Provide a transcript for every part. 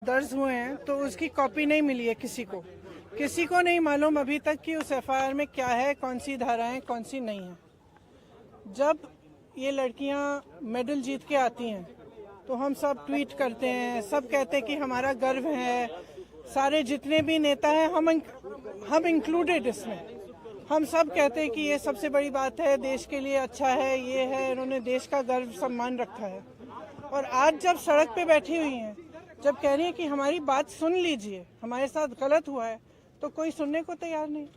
दर्ज हुए हैं तो उसकी कॉपी नहीं मिली है किसी को नहीं मालूम अभी तक कि उस एफआईआर में क्या है, कौन सी धाराएं कौन सी नहीं है। जब ये लड़कियां मेडल जीत के आती हैं तो हम सब ट्वीट करते हैं, सब कहते हैं कि हमारा गर्व है। सारे जितने भी नेता हैं हम इंक्लूडेड इसमें, हम सब कहते हैं कि ये सबसे बड़ी बात है, देश के लिए अच्छा है, ये है, इन्होंने देश का गर्व सम्मान रखा है। और आज जब सड़क पे बैठी हुई हैं, जब कह रही है कि हमारी बात सुन लीजिए, हमारे साथ गलत हुआ है, तो कोई सुनने को तैयार नहीं।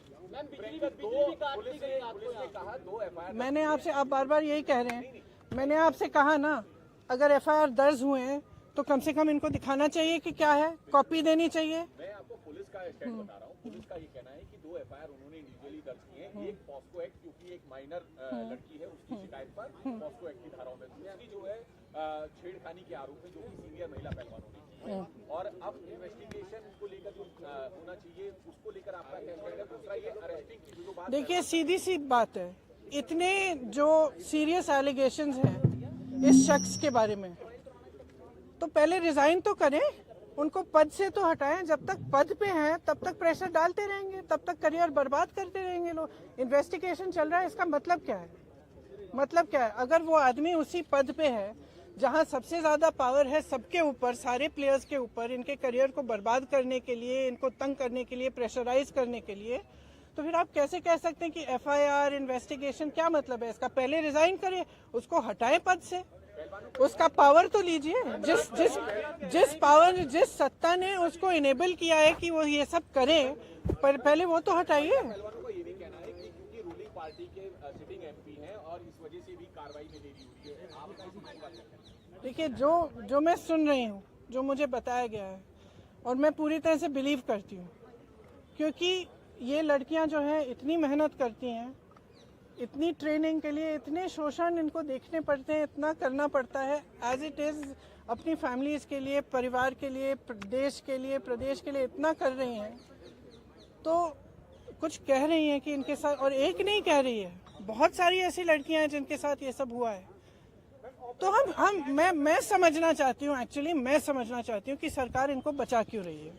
मैंने आपसे, आप बार बार यही कह रहे हैं, मैंने आपसे कहा ना, अगर एफआईआर दर्ज हुए हैं तो कम से कम इनको दिखाना चाहिए कि क्या है, कॉपी देनी चाहिए। मैं आपको पुलिस का स्टैंड बता रहा हूँ। पुलिस का ये कहना है कि 2 एफआईआर उन्होंने इंडिविजुअली दर्ज किए हैं। एक पॉस्को एक्ट, क्योंकि एक माइनर लड़की है, उसकी शिकायत पर पॉस्को एक्ट की धाराओं में दूसरी जो है छेड़खानी के आरोप में, जो कि सीनियर महिला पहलवानों ने की है। और अब इन्वेस्टिगेशन को लेकर जो होना चाहिए उसको लेकर आपका क्या स्टैंड है? दूसरा ये अरेस्टिंग की जो बात, देखिए सीधी सी बात है, इतने जो सीरियस एलिगेशंस हैं इस शख्स के बारे में, तो पहले रिजाइन तो करें, उनको पद से तो हटाएं। जब तक पद पे हैं तब तक प्रेशर डालते रहेंगे, तब तक करियर बर्बाद करते रहेंगे लोग। इन्वेस्टिगेशन चल रहा है, इसका मतलब क्या है? मतलब क्या है? अगर वो आदमी उसी पद पे है जहां सबसे ज्यादा पावर है सबके ऊपर, सारे प्लेयर्स के ऊपर, इनके करियर को बर्बाद करने के लिए, इनको तंग करने के लिए, प्रेशराइज करने के लिए, तो फिर आप कैसे कह सकते हैं कि एफआईआर इन्वेस्टिगेशन? क्या मतलब है इसका? पहले रिजाइन करिए, उसको हटाएं पद से, उसका पावर तो लीजिए। जिस पावर, जिस सत्ता ने उसको इनेबल किया है कि वो ये सब करे, पर पहले वो तो हटाइए। पहलवानों को ये भी कहना है कि क्योंकि रूलिंग पार्टी के सिटिंग एमपी हैं और इस वजह से भी कार्रवाई में देरी हुई है। आपका देखिए, जो मैं सुन रही हूँ, जो मुझे बताया गया है, और मैं पूरी तरह से बिलीव करती हूँ, क्योंकि ये लड़कियां जो हैं इतनी मेहनत करती हैं, इतनी ट्रेनिंग के लिए, इतने शोषण इनको देखने पड़ते हैं, इतना करना पड़ता है एज इट इज़, अपनी फैमिलीज के लिए, परिवार के लिए, देश के लिए, प्रदेश के लिए इतना कर रही हैं, तो कुछ कह रही हैं कि इनके साथ, और एक नहीं कह रही है, बहुत सारी ऐसी लड़कियां हैं जिनके साथ ये सब हुआ है। तो मैं समझना चाहती हूँ, एक्चुअली मैं समझना चाहती हूँ कि सरकार इनको बचा क्यों रही है।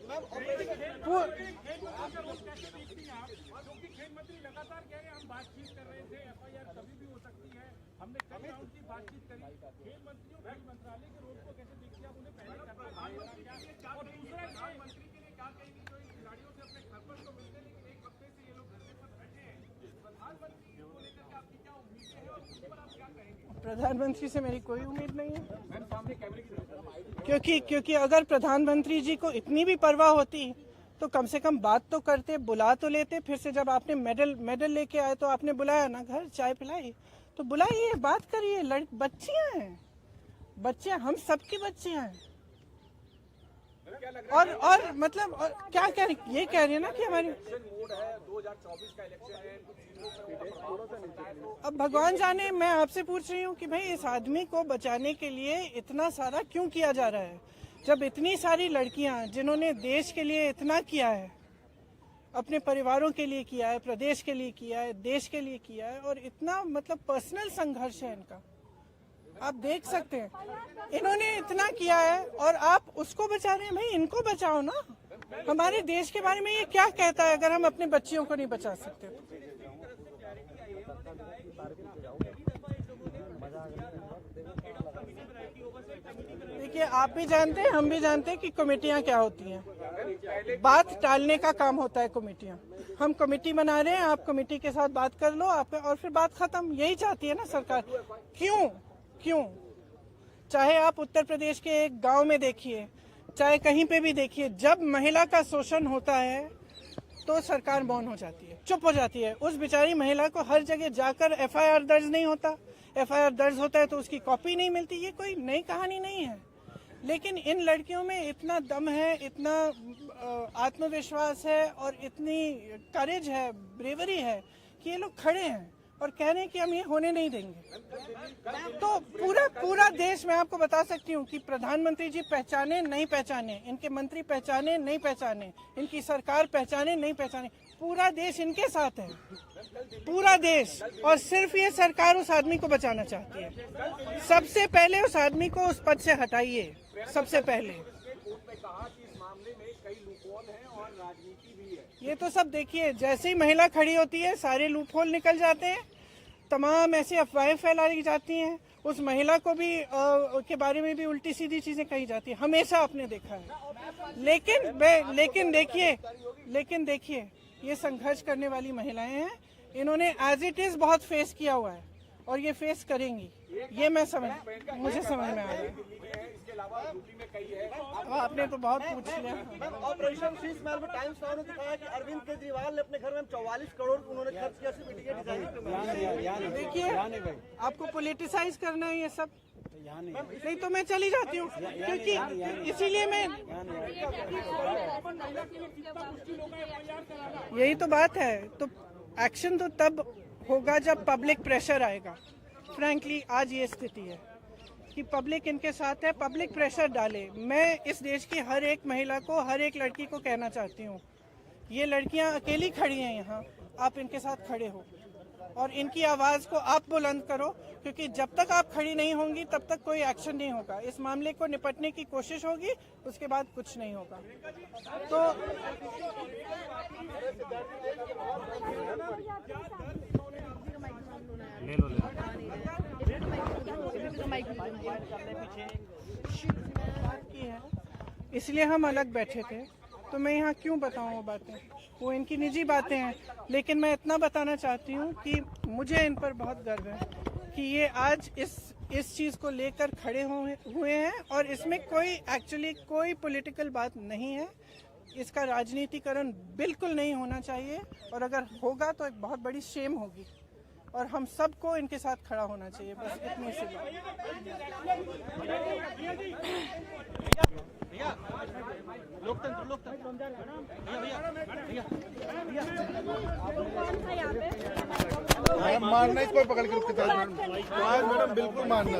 बातचीत कर रहे थे, एफआईआर कभी भी हो सकती है, हमने कई राउंड की बातचीत करी। खेल मंत्री और खेल मंत्रालय के रोल को कैसे देखिए आप? उन्हें पहले करना क्या, और दूसरा प्रधानमंत्री के लिए क्या कहेंगे जो इन खिलाड़ियों से अपने घर पर तो मिलते, लेकिन एक हफ्ते से ये लोग घर पर बैठे हैं, प्रधानमंत्री को लेकर के आपकी क्या उम्मीदें हैं और उस पर आप क्या कहेंगे? प्रधानमंत्री से मेरी कोई उम्मीद नहीं है, क्योंकि अगर प्रधानमंत्री जी को इतनी भी परवाह होती तो कम से कम बात तो करते, बुला तो लेते। फिर से जब आपने मेडल लेके आए तो आपने बुलाया ना, घर चाय पिलाई, तो बुलाइए, बात करिए। बच्चियां हैं, बच्चियां, हम सबकी बच्चियां हैं। और मतलब और क्या कह रही, ये कह रही है ना कि हमारी 2024 का इलेक्शन है। अब भगवान जाने, मैं आपसे पूछ रही हूँ कि भाई इस आदमी को बचाने के लिए इतना सारा क्यों किया जा रहा है, जब इतनी सारी लड़कियां जिन्होंने देश के लिए इतना किया है, अपने परिवारों के लिए किया है, प्रदेश के लिए किया है, देश के लिए किया है, और इतना मतलब पर्सनल संघर्ष है इनका, आप देख सकते हैं, इन्होंने इतना किया है और आप उसको बचा रहे हैं। भाई इनको बचाओ ना। हमारे देश के बारे में ये क्या कहता है अगर हम अपने बच्चियों को नहीं बचा सकते? देखिए, आप भी जानते हैं, हम भी जानते हैं कि कमेटियां क्या होती हैं। बात टालने का काम होता है कमेटियां। हम कमेटी बना रहे हैं, आप कमेटी के साथ बात कर लो आप, और फिर बात खत्म। यही चाहती है ना सरकार। क्यों? चाहे आप उत्तर प्रदेश के एक गांव में देखिए, चाहे कहीं पे भी देखिए, जब महिला का शोषण होता है तो सरकार मौन हो जाती है, चुप हो जाती है। उस बेचारी महिला को हर जगह जाकर एफआईआर दर्ज नहीं होता, एफआईआर दर्ज होता है तो उसकी कॉपी नहीं मिलती। ये कोई नई कहानी नहीं है, लेकिन इन लड़कियों में इतना दम है, इतना आत्मविश्वास है और इतनी करेज है, ब्रेवरी है कि ये लोग खड़े हैं और कह रहे हैं कि हम ये होने नहीं देंगे। तो पूरा देश, मैं आपको बता सकती हूँ कि प्रधानमंत्री जी पहचाने नहीं पहचाने, इनके मंत्री पहचाने नहीं पहचाने, इनकी सरकार पहचाने नहीं पहचाने, पूरा देश इनके साथ है, पूरा देश। और सिर्फ ये सरकार उस आदमी को बचाना चाहती है। सबसे पहले उस आदमी को उस पद से हटाइए, सबसे पहले। मामले में कई लूपहोल हैं और राजनीति भी है। ये तो सब देखिए, जैसे ही महिला खड़ी होती है सारे लूपहोल निकल जाते हैं, तमाम ऐसी अफवाहें फैलाई जाती हैं, उस महिला को भी के बारे में भी उल्टी सीधी चीजें कही जाती है, हमेशा आपने देखा है। लेकिन देखिए ये संघर्ष करने वाली महिलाएं हैं, इन्होंने एज इट इज बहुत फेस किया हुआ है और ये फेस करेंगी, ये मुझे समझ में आ रहा है। इसके अलावा यूपी में कई है। आपने तो बहुत पूछ लिया। ऑपरेशन शीश महल में टाइम्स नाउ ने दिखाया कि अरविंद केजरीवाल ने अपने घर में 44 करोड़ उन्होंने खर्च किया सिर्फ इंडिया डिजाइन। देखिए आपको पोलिटिसाइज करना है ये सब, नहीं तो मैं चली जाती हूँ, क्योंकि इसीलिए मैं, यही तो बात है। तो एक्शन तो तब होगा जब पब्लिक प्रेशर आएगा। फ्रैंकली आज ये स्थिति है कि पब्लिक इनके साथ है, पब्लिक प्रेशर डाले। मैं इस देश की हर एक महिला को, हर एक लड़की को कहना चाहती हूँ, ये लड़कियाँ अकेली खड़ी हैं यहाँ, आप इनके साथ खड़े हो और इनकी आवाज़ को आप बुलंद करो, क्योंकि जब तक आप खड़ी नहीं होंगी तब तक कोई एक्शन नहीं होगा। इस मामले को निपटने की कोशिश होगी, उसके बाद कुछ नहीं होगा। तो इसलिए हम अलग बैठे थे, तो मैं यहाँ क्यों बताऊँ वो बातें, वो इनकी निजी बातें हैं। लेकिन मैं इतना बताना चाहती हूँ कि मुझे इन पर बहुत गर्व है कि ये आज इस चीज़ को लेकर खड़े हुए हैं और इसमें कोई पॉलिटिकल बात नहीं है। इसका राजनीतिकरण बिल्कुल नहीं होना चाहिए और अगर होगा तो एक बहुत बड़ी शेम होगी और हम सबको इनके साथ खड़ा होना चाहिए। बस इतनी सी बात। मारना ही कोई पकड़ के रुक के मैडम बिल्कुल मारना।